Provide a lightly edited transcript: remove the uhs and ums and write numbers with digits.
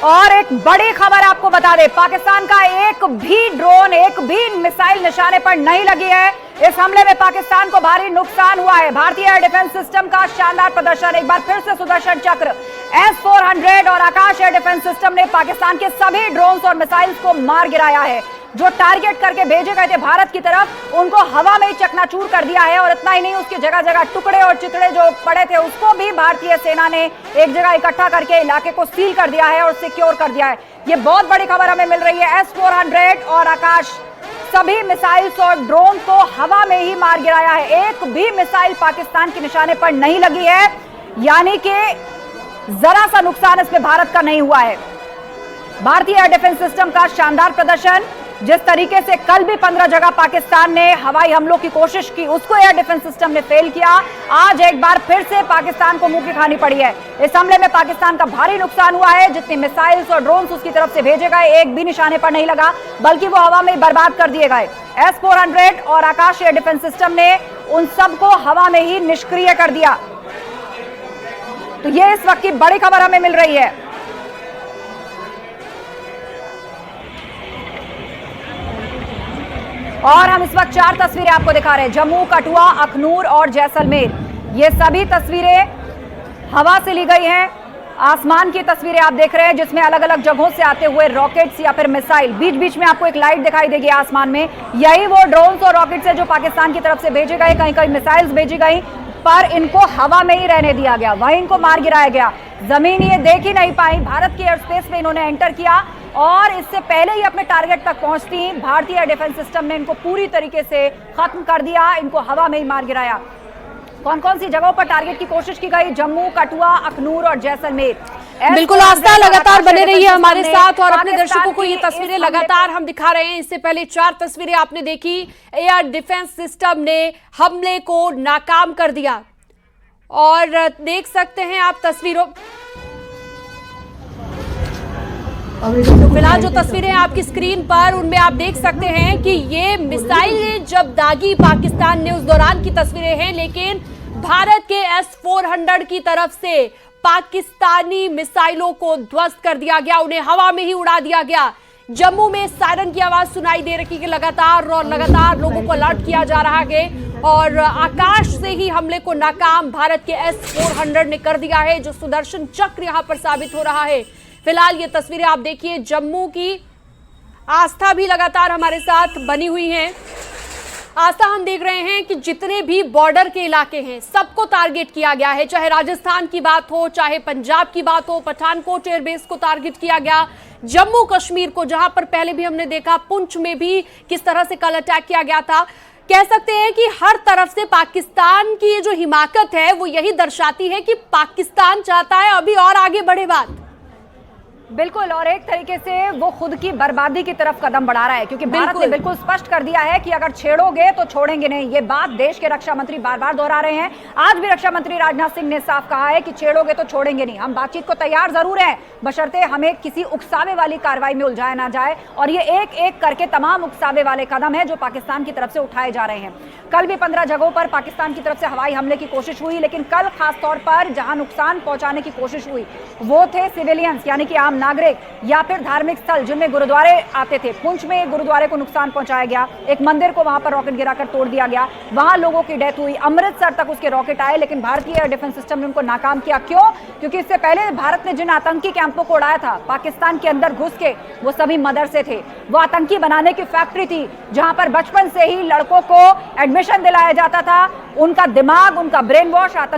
और एक बड़ी खबर आपको बता दें, पाकिस्तान का एक भी ड्रोन, एक भी मिसाइल निशाने पर नहीं लगी है। इस हमले में पाकिस्तान को भारी नुकसान हुआ है। भारतीय एयर डिफेंस सिस्टम का शानदार प्रदर्शन, एक बार फिर से सुदर्शन चक्र S-400 और आकाश एयर डिफेंस सिस्टम ने पाकिस्तान के सभी ड्रोन्स और मिसाइल्स को मार गिराया है। जो टारगेट करके भेजे गए थे भारत की तरफ, उनको हवा में ही चकनाचूर कर दिया है। और इतना ही नहीं, उसके जगह जगह टुकड़े और चिथड़े जो पड़े थे उसको भी भारतीय सेना ने एक जगह इकट्ठा करके इलाके को सील कर दिया है और सिक्योर कर दिया है। ये बहुत बड़ी खबर हमें मिल रही है। S-400 और आकाश सभी मिसाइल्स और ड्रोन को हवा में ही मार गिराया है। एक भी मिसाइल पाकिस्तान के निशाने पर नहीं लगी है, यानी कि जरा सा नुकसान इसमें भारत का नहीं हुआ है। भारतीय एयर डिफेंस सिस्टम का शानदार प्रदर्शन, जिस तरीके से कल भी 15 जगह पाकिस्तान ने हवाई हमलों की कोशिश की, उसको एयर डिफेंस सिस्टम ने फेल किया। आज एक बार फिर से पाकिस्तान को मुंह की खानी पड़ी है। इस हमले में पाकिस्तान का भारी नुकसान हुआ है। जितने मिसाइल्स और ड्रोन्स उसकी तरफ से भेजे गए, एक भी निशाने पर नहीं लगा, बल्कि वो हवा में बर्बाद कर दिए गए। S-400 और आकाश एयर डिफेंस सिस्टम ने उन सबको हवा में ही निष्क्रिय कर दिया। तो ये इस वक्त की बड़ी खबर हमें मिल रही है। और हम इस वक्त 4 तस्वीरें आपको दिखा रहे हैं, जम्मू, कठुआ, अखनूर और जैसलमेर। ये सभी तस्वीरें हवा से ली गई हैं। आसमान की तस्वीरें आप देख रहे हैं, जिसमें अलग अलग जगहों से आते हुए रॉकेट्स या फिर मिसाइल, बीच बीच में आपको एक लाइट दिखाई देगी आसमान में। यही वो ड्रोन्स और रॉकेट्स है जो पाकिस्तान की तरफ से भेजे गए। कहीं कहीं मिसाइल्स भेजी गई, पर इनको हवा में ही रहने दिया गया, वहीं इनको मार गिराया गया। जमीन ये देख ही नहीं पाई। भारत के एयर स्पेस में इन्होंने एंटर किया और इससे पहले ही अपने टारगेट तक पहुंचती भारतीय एयर डिफेंस सिस्टम ने इनको पूरी तरीके से खत्म कर दिया, इनको हवा में ही मार गिराया। कौन कौन सी जगहों पर टारगेट की कोशिश की गई? जम्मू, कठुआ, अखनूर और जैसलमेर। बिल्कुल आस्था, लगातार बने रहिए हमारे साथ और अपने दर्शकों को ये तस्वीरें लगातार हम दिखा रहे हैं। इससे पहले 4 तस्वीरें आपने देखी। एयर डिफेंस सिस्टम ने हमले को नाकाम कर दिया और देख सकते हैं आप तस्वीरों। तो फिलहाल जो तस्वीरें आपकी स्क्रीन पर, उनमें आप देख सकते हैं कि ये मिसाइल जब दागी पाकिस्तान ने, उस दौरान की तस्वीरें हैं। लेकिन भारत के S-400 की तरफ से पाकिस्तानी मिसाइलों को ध्वस्त कर दिया गया, उन्हें हवा में ही उड़ा दिया गया। जम्मू में सायरन की आवाज सुनाई दे रही है लगातार, और लगातार लोगों को अलर्ट किया जा रहा है। और आकाश से ही हमले को नाकाम भारत के S-400 ने कर दिया है, जो सुदर्शन चक्र यहां पर साबित हो रहा है। फिलहाल ये तस्वीरें आप देखिए जम्मू की। आस्था भी लगातार हमारे साथ बनी हुई है। आस्था, हम देख रहे हैं कि जितने भी बॉर्डर के इलाके हैं सबको टारगेट किया गया है, चाहे राजस्थान की बात हो, चाहे पंजाब की बात हो। पठानकोट एयरबेस को टारगेट किया गया, जम्मू कश्मीर को, जहां पर पहले भी हमने देखा पुंछ में भी किस तरह से कल अटैक किया गया था। कह सकते हैं कि हर तरफ से पाकिस्तान की ये जो हिमाकत है वो यही दर्शाती है कि पाकिस्तान चाहता है अभी और आगे बढ़े बात। बिल्कुल, और एक तरीके से वो खुद की बर्बादी की तरफ कदम बढ़ा रहा है, क्योंकि भारत ने बिल्कुल स्पष्ट कर दिया है कि अगर छेड़ोगे तो छोड़ेंगे नहीं। ये बात देश के रक्षा मंत्री बार बार दोहरा रहे हैं। आज भी रक्षा मंत्री राजनाथ सिंह ने साफ कहा है कि छेड़ोगे तो छोड़ेंगे नहीं। हम बातचीत को तैयार जरूर हैं, बशर्ते हमें किसी उकसावे वाली कार्रवाई में उलझाया ना जाए। और ये एक एक करके तमाम उकसावे वाले कदम है जो पाकिस्तान की तरफ से उठाए जा रहे हैं। कल भी 15 जगहों पर पाकिस्तान की तरफ से हवाई हमले की कोशिश हुई, लेकिन कल खासतौर पर जहां नुकसान पहुंचाने की कोशिश हुई वो थे सिविलियंस, यानी कि आम नागरिक या फिर धार्मिक स्थल जिनमें गुरुद्वारे आते थे। पुंछ में गुरुद्वारे को नुकसान पहुंचाया गया, एक मंदिर को वहां पर रॉकेट गिराकर तोड़ दिया गया, वहां लोगों की डेथ हुई। अमृतसर तक उसके रॉकेट आए, लेकिन भारतीय एयर डिफेंस सिस्टम ने उनको नाकाम किया। क्यों? क्योंकि इससे पहले भारत ने जिन आतंकी कैंपों को उड़ाया था पाकिस्तान के अंदर घुस के, वो सभी मदरसे थे, वो आतंकी बनाने की फैक्ट्री थी, जहां पर बचपन से ही लड़कों को एडमिशन दिलाया जाता था। उनका दिमाग, उनका ब्रेन वॉश आतंक